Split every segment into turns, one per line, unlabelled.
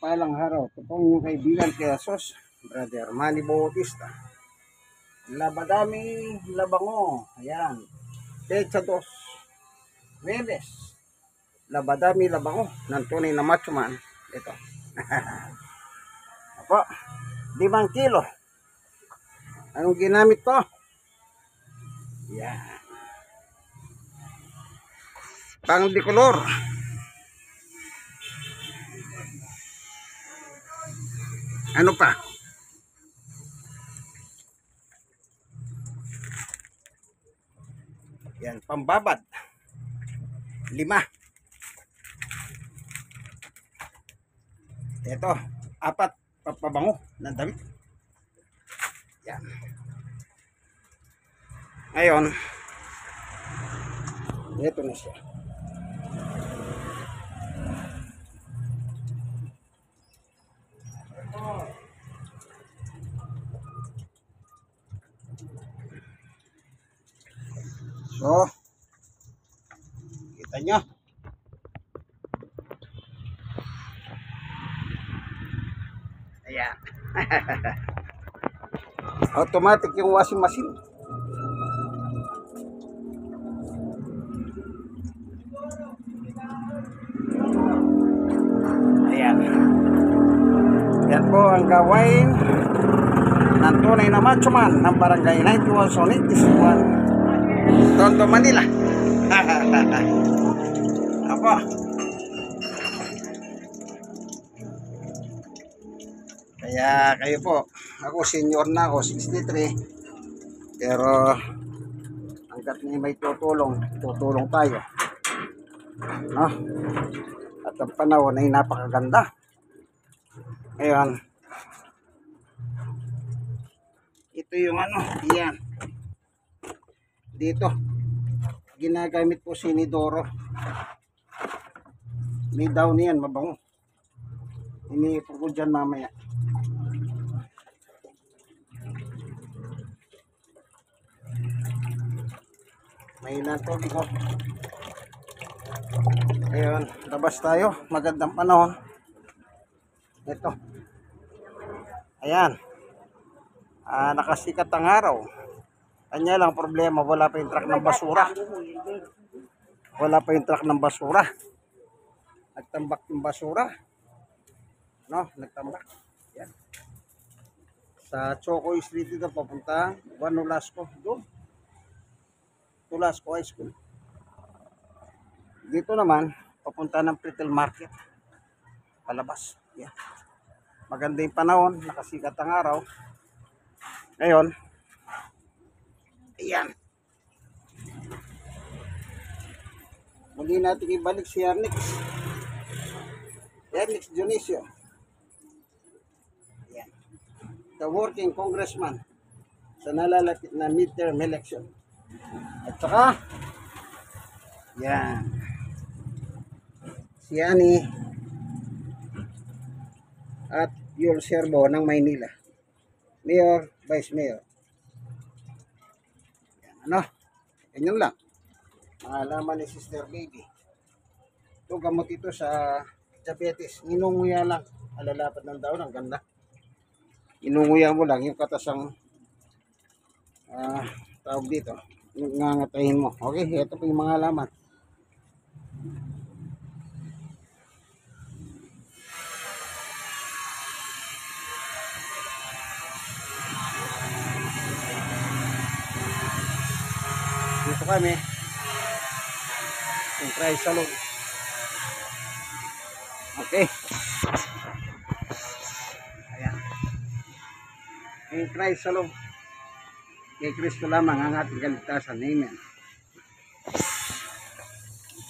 Mapagpalang araw. Ito po yung kaibigan kay Asos, Brother Manny Bautista. Labadami, labango. Ayan. Pecha 2. Webes. Labadami, labango. Ng tunay na macho man. Ito. Apo. 5 kilo. Anong ginamit ko? Yan. Pang-decolor. Ano pa? Yan, pambabad. 5. Ito, 4 papabango ng damit. Yan. Ngayon, ito na siya. So, kita nyo. Ayan. Automatic yung washing machine. Ayan. Yan po ang gawain ng tunay na macho man ng Barangay 91 Sonit District 1. Tondo, Manila. Apo. Kaya kayo po, ako senior na ako, 63. Pero hanggat may tutulong tayo. No? At ang panahon ay napakaganda. Ngayon, ito yung ano, yan. Dito, ginagamit po sinidoro. May down yan, mabango. Iniipon ko dyan mamaya. May ilan tubig ko. Ayun, labas tayo. Magandang panahon. Ito. Ayan. Nakasikat ang araw. Kanya lang problema, wala pa yung truck ng basura. Wala pa yung truck ng basura. Nagtambak yung basura. No, nagtambak. Yan. Sa Chocoy Street dito papunta, Juan Nolasco. Doon. Nolasco High School. Dito naman, papunta ng Pretel Market. Palabas. Yan. Maganda yung panahon, nakasikat ang araw. Ngayon, ayan. Muli natin ibalik si Ernix Dionisio. Ayan. The working congressman sa nalalapit na midterm election. At saka, yan. Si Ani at Yul Serbo ng Maynila. Mayor, Vice Mayor. Ano? Ganyan lang. Mga laman ni Sister Baby. Ito, gamot ito sa diabetes. Inunguya lang. Alalapad ng daon. Ang ganda. Inunguya mo lang. Yung katasang tawag dito. Yung ngangatahin mo. Okay? Ito po yung mga laman. Dito kami. Yung try salon. Okay. Ayan. Yung try salon. Kay Kristo lamang ang ating kaligtasan. Amen.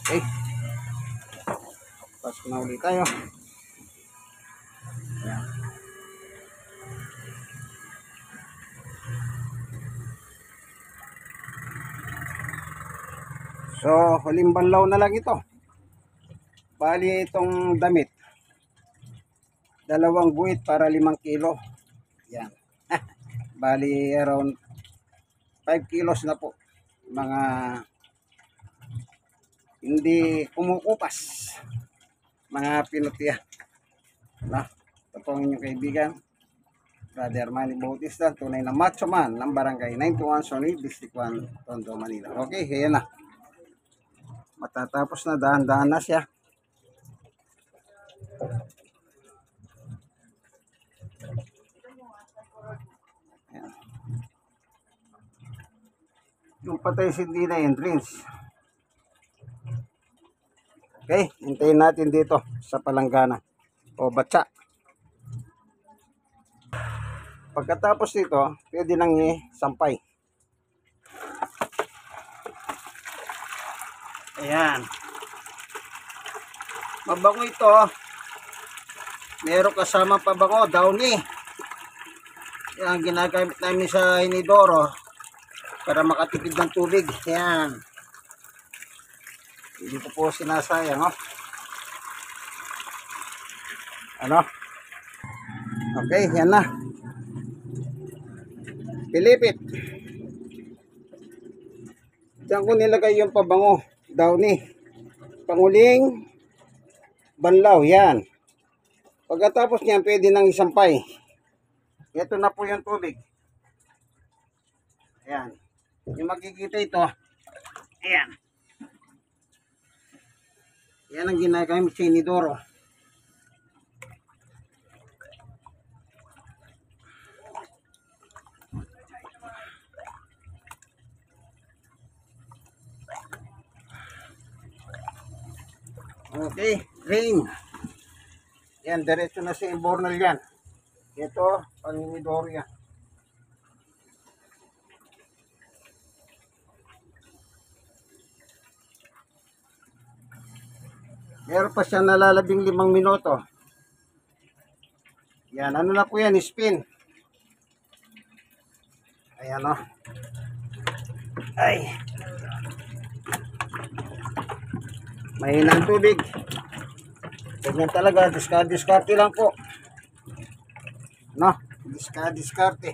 Okay. Pasok na ulit tayo. Ayan. So, huling banlaw na lang ito. Bali itong damit. 2 guhit para 5 kilo. Yan. Bali around 5 kilos na po. Mga hindi kumukupas. Mga pinutya. Na, ito po ang inyong kaibigan, Brother Manny Bautista, tunay na macho man ng Barangay 91 Sonny, District 1, Tondo, Manila. Okay, ayan na. Matatapos na, dahan-dahan na siya. Ayan. Yung patay hindi na entrance. Okay, hintayin natin dito sa palanggana o batsa. Pagkatapos nito, pwede nang i-sampay. Ayan. Mabango ito. Meron kasama pabango, downy. Yan ang ginagamit namin sa inidoro para makatipid ng tubig. Ayan. Hindi ko po sinasayang, oh. Ano? Okay, yan na. Pilipit. Diyan ko nilagay yung pabango, downy. Panguling banlaw, yan. Pagkatapos niyan, pwede nang isampay. Ito na po yung tubig. Ayan. Yung makikita ito, ayan. Yan ang ginagamit sa inidoro. Okay, rain. Yan, diretso na sa imbornal yan. Ito, paninidoro yan. Meron pa siya nalalabing 5 minuto. Yan, ano na po yan, spin. Ayan, o. Ay. Mahina ang tubig. Ganyan talaga, diskarte lang po. No, diskarte.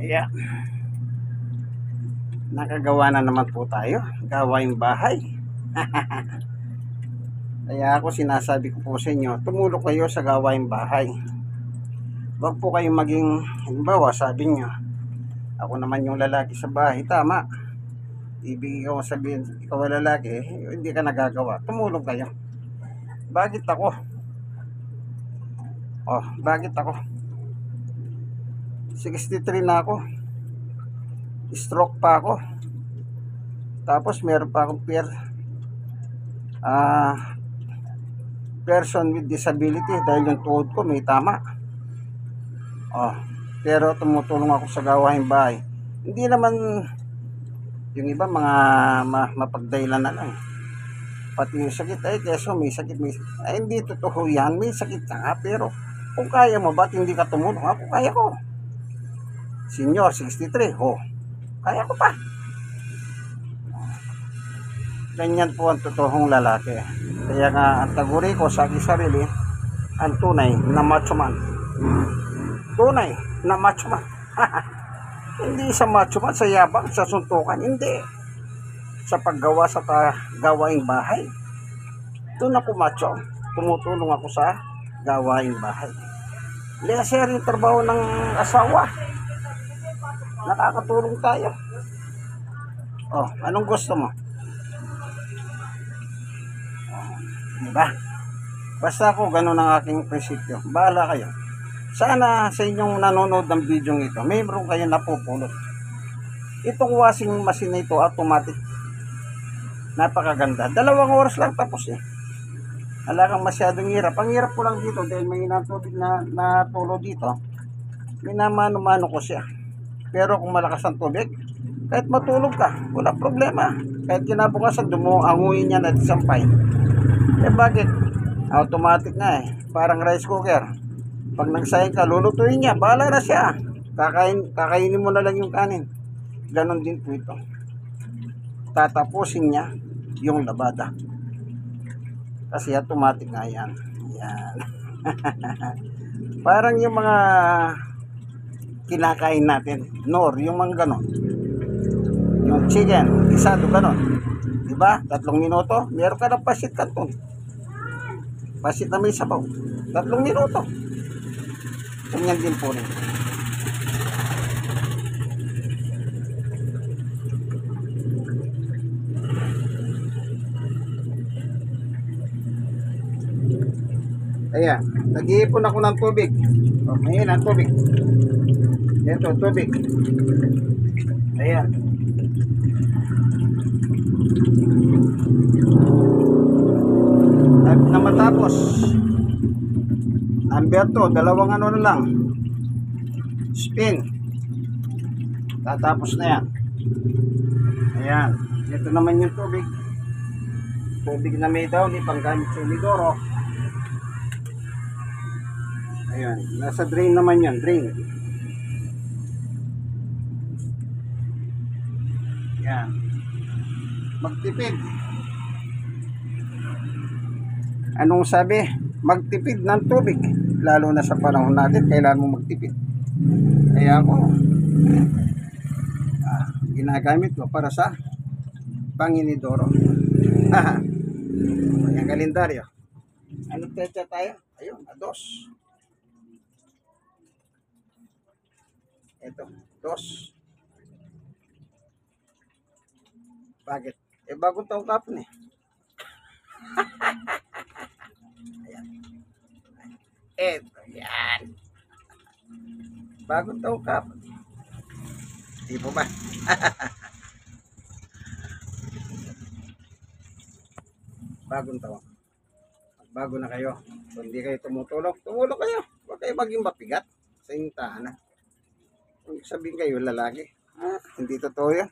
Ayan. Nakagawa na naman po tayo. Gawaing bahay. Kaya ako sinasabi ko po sa inyo, tumulong kayo sa gawaing bahay. Huwag po kayong maging, halimbawa sabi nyo, ako naman yung lalaki sa bahay, tama. Ibig ko sabihin, ikaw ang lalaki, hindi ka nagagawa. Tumulong kayo. Bakit ako? Oh, bakit ako? 63 na ako. Stroke pa ako. Tapos meron pa akong person with disability dahil yung tuhod ko may tama. Oh, pero tumutulong ako sa gawaing bahay. Hindi naman yung iba mga mapagdailan na lang. Pati yung sakit ay keso may sakit, ay hindi totoo yan, may sakit ka nga, pero kung kaya mo, ba't hindi ka tumulong? Ako kaya ko. Senior 63, oh, kaya ko pa. Ganyan po ang totoong lalaki. Kaya nga ang taguri ko sa aking sarili, ang tunay na macho man. Tunay na macho man. Hindi sa macho man, sa yabang, sa suntukan, hindi. Sa paggawa sa gawaing bahay. Doon ako macho. Tumutulong ako sa gawaing bahay. Lesser yung trabaho ng asawa. Nakakatulong tayo. Oh, anong gusto mo? Oh, diba? Basta ako, ganun ang aking prinsipyo. Bahala kayo. Sana sa inyong nanonood ng video ito, mayroon kayo napupulot. Itong washing machine na ito, automatic. Napakaganda. 2 oras lang tapos eh. Wala kang masyadong hirap. Ang hirap ko lang dito dahil may tubig na natulo dito. Minamano-mano ko siya. Pero kung malakas ang tubig, kahit matulog ka, wala problema. Kahit kinabukasan, anguin niya na sampay. Eh bakit? Automatic na eh. Parang rice cooker. Pag nagsayang ka, lulutuin niya. Bahala na siya. Kakainin mo na lang yung kanin. Ganon din po ito. Tatapusin niya yung labada. Kasi automatic nga yan. Yan. Parang yung mga kinakain natin. Nor, yung mga ganon. Yung chicken, isado ganon. Diba? 3 minuto. Meron ka ng pasit kanton. Pasit na may sabaw. 3 minuto. Ganyan din po rin. Ayan, nag-iipon ako ng tubig. O, ngayon ang tubig. Ito, tubig. Ayan. At na matapos, number 2, 2 ano na lang. Spin. Tatapos na yan. Ayan. Ito naman yung tubig. Tubig na may daw, ni panggamit sa umidoro. Ayan, nasa drain naman yan, drain. Ayan. Magtipid. Anong sabi? Magtipid ng tubig. Lalo na sa panahon natin, kailangan mo magtipid. Kaya ako, ginagamit ko para sa panginidoro. Ayan, kalendaryo. Ano petsa tayo? Ayun, 2. Ito, 2. Bakit? Eh, bagong taong kapon eh. Ayan. Ito, yan. Bagong taong kapon. Di po ba? Bagong taon. Bago na kayo. Kung hindi kayo tumutulog kayo. Huwag kayo maging mapigat sa inyong tahanan. Kung sabihin kayo lalaki, hindi totoo yan.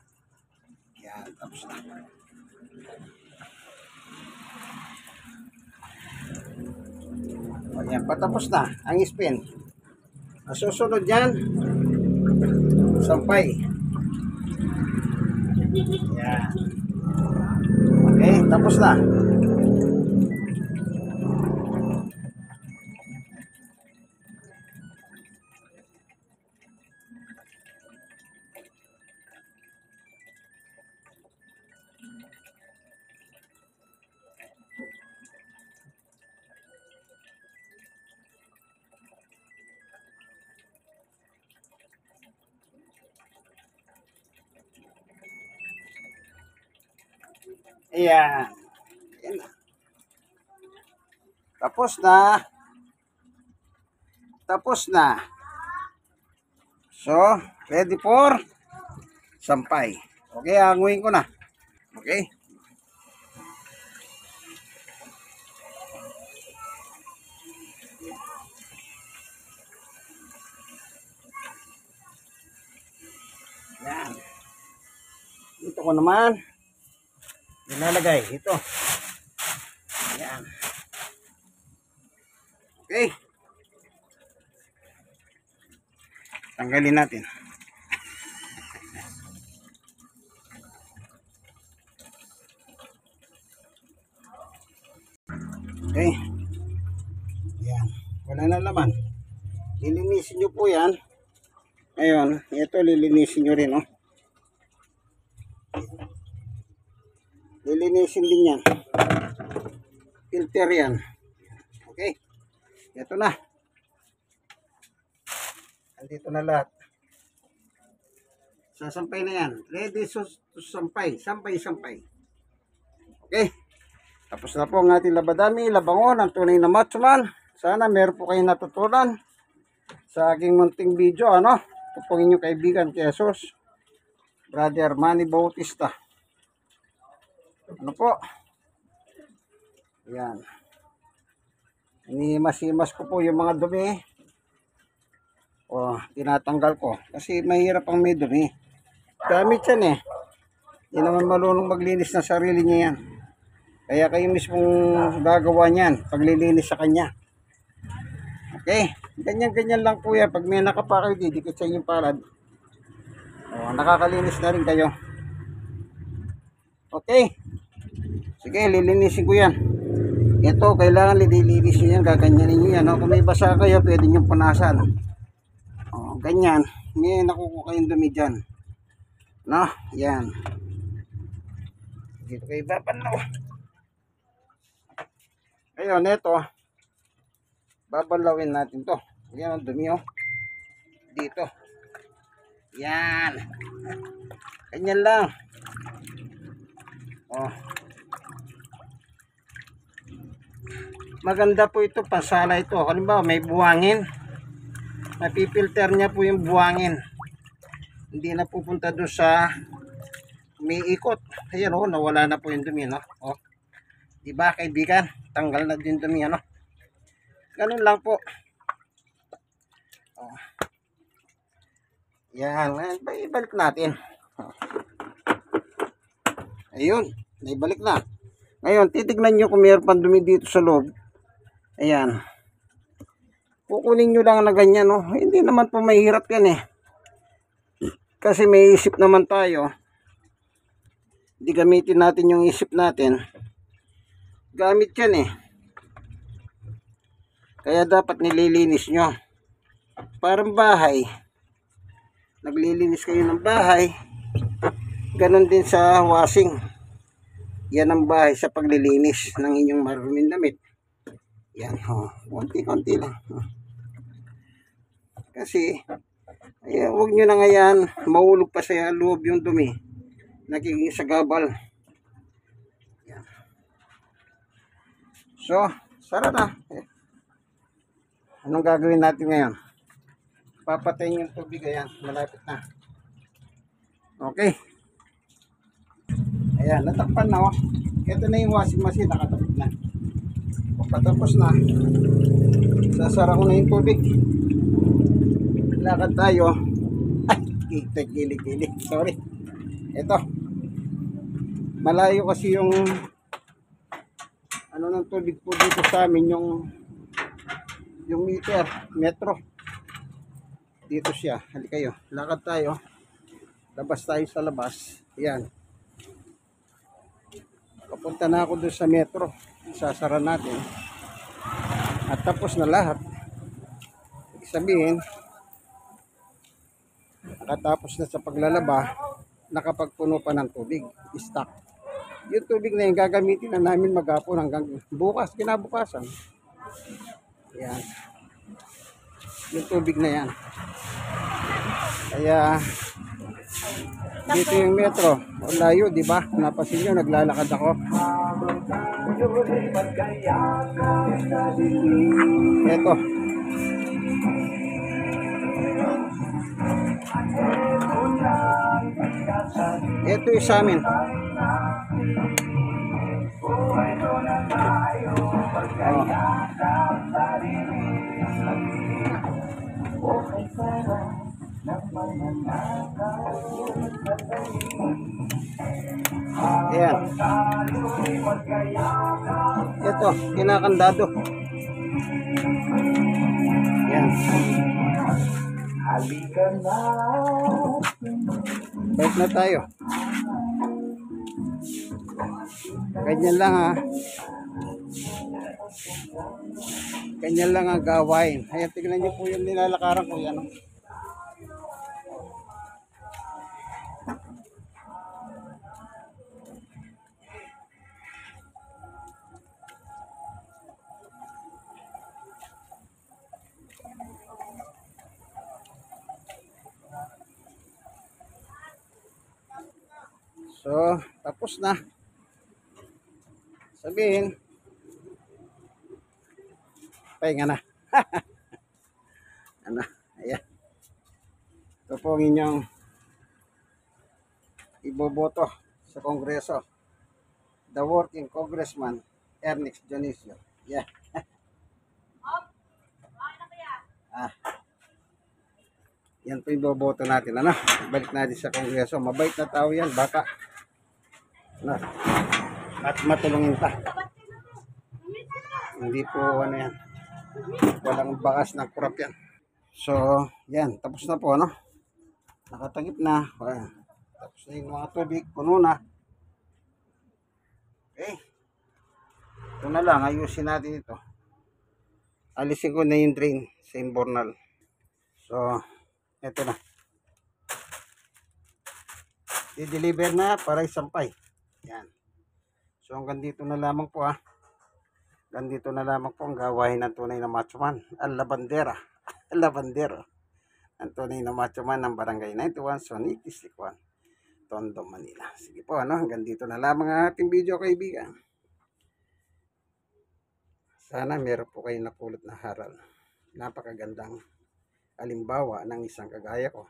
Yan, tapos na. Ayan, patapos na ang spin. Susunod yan, sampay. Yan. Okay, tapos na. Ayan. Ayan na. Tapos na. Tapos na. So, ready for sampay. Okay, hanguin ko na. Okay. Ayan. Ito ko naman. Ilalagay ito. Ayan. Okay. Tanggalin natin. Okay. Ayan. Wala na laman. Lilinisin nyo po yan. Ngayon, ito lilinisin nyo rin, oh. Lilinisin din yan. Filter yan. Okay. Ito na. Andito na lahat. Sasampay na yan. Ready to sampay. Sampay. Okay. Tapos na po ang ating labadami, labangon, ang tunay na matchman. Sana meron po kayong natutunan sa aking munting video, ano? Ito po inyong kaibigan, Jesus. Brother Manny Bautista. Ano po? Yan. Inihimas-himas ko po yung mga dumi. O, tinatanggal ko. Kasi mahirap ang may dumi. Gamit yan eh. Hindi naman marunong maglinis ng sarili niya yan. Kaya kayo mismong gagawa niyan. Paglilinis sa kanya. Okay. Ganyan-ganyan lang po yan. Pag may nakapa kayo, didikit sa inyong palad. O, nakakalinis na rin kayo. Okay. Sige, lilinisin ko yan. Ito, kailangan lilinisin nyo yan. Gaganyanin nyo yan. O, kung may basa kayo, pwede nyo punasan. O, ganyan. May nakukuha kayong dumi dyan. No? Yan. Dito kayo babalaw. Ayun, ito. Babalawin natin to. Yan ang dumi, oh. Dito. Yan. Ganyan lang. Oh. Maganda po ito, pasala ito. Halimbawa, may buwangin. Mapipilter niya po yung buwangin. Hindi na pupunta doon sa umiikot. Ayan, oh, nawala na po yung dumi, no? Oh. Diba, kaibigan? Tanggal na din dumi, ano? Ganun lang po. Oh. Yan, ibalik natin. Ayun, naibalik na. Ngayon, titignan nyo kung mayroon pang dumi dito sa loob. Ayan. Kukunin nyo lang na ganyan, no? Hindi naman po mahirap yan eh. Kasi may isip naman tayo. Hindi gamitin natin yung isip natin. Gamit yan eh. Kaya dapat nililinis nyo. Parang bahay. Naglilinis kayo ng bahay. Ganon din sa washing. Yan ang bahay sa paglilinis ng inyong maruming damit. Yan, oh. Konti-konti lang. Kasi, huwag nyo na nga yan, mahulog pa sa loob yung dumi. Nagiging sagabal. Yan. So, sara na. Anong gagawin natin ngayon? Papatayin yung tubig. Ayan, malapit na. Okay. Ayan, natakpan na, oh. Ito na yung washing machine, nakatakip na. Patapos na, sasara ko na yung tubig. Lakad tayo. Ay, kilig-kilig. Sorry. Ito. Malayo kasi yung ano ng tubig po dito sa amin, yung metro. Dito siya. Halika kayo. Lakad tayo. Labas tayo sa labas. Ayan. Papunta na ako doon sa metro. Sasara natin. At tapos na lahat. Ibig sabihin, nakatapos na sa paglalaba, nakapagpuno pa ng tubig. Stock. Yung tubig na yun, gagamitin na namin maghapon hanggang bukas, kinabukasan. Ayan. Yung tubig na yan. Kaya, dito yung metro. O layo, di ba? Napasin nyo, naglalakad ako. Eto. Ito yung sa amin. Ayan. Ito, kinakandado. Ayan. Balik na tayo. Ganyan lang ha. Ganyan lang ang gawain. Ayan, tignan nyo po yung nilalakaran ko. Yan. So, tapos na. Sabihin, pahinga na. Ano, ayan. Ito po ang inyong iboboto sa Kongreso. The working congressman, Ernest Dionisio. Yeah. Ah, yan po yung boboto natin. Ano? Balik natin sa Kongreso. Mabait na tao yan, bata. Na, at matulungin pa. Hindi po ano yan. Walang bakas ng kurap yan. So, yan. Tapos na po, ano? Nakatagip na. Ayan. Tapos na yung mga tubig. Puno na. Okay. Ito na lang. Ayusin natin ito. Alisin ko na yung drain sa imbornal. So, ito na. I-deliver na para isampay. Yan. So, hanggang dito na lamang po ha. Hanggang dito na lamang po ang gawain ng tunay na machoman. Ang labandera. Labandero. Ang tunay na machoman ng Barangay 91, Sonitis, Likwan, Tondo, Manila. Sige po, ano? Hanggang dito na lamang ang ating video, kaibigan. Sana meron po kayong napulot na haral. Napakagandang halimbawa ng isang kagaya ko.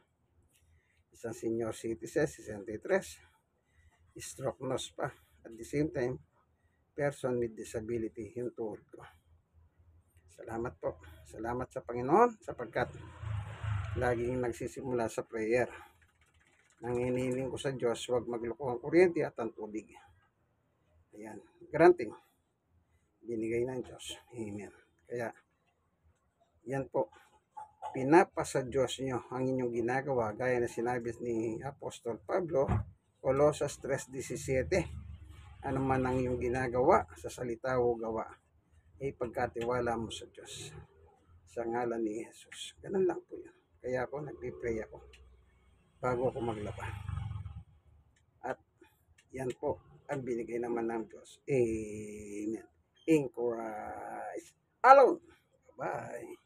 Isang senior citizen, 63, stroke nose pa. At the same time, person with disability, yung tuhod ko. Salamat po. Salamat sa Panginoon sapagkat laging nagsisimula sa prayer. Nangingiling ko sa Diyos, huwag magloko ang kuryente at ang tubig. Ayan. Granting. Binigay ng Diyos. Amen. Kaya, yan po. Pinapasa Diyos nyo ang inyong ginagawa. Gaya na sinabi ni Apostol Pablo, Colosas 3:17. Ano man ang iyong ginagawa, sa salita o gawa, ay pagkatiwala mo sa Diyos. Sa ngalan ni Jesus. Ganun lang po yan. Kaya ako, nagpipray ako bago ako maglaba. At yan po ang binigay naman ng Diyos. Amen. In Christ alone. Bye.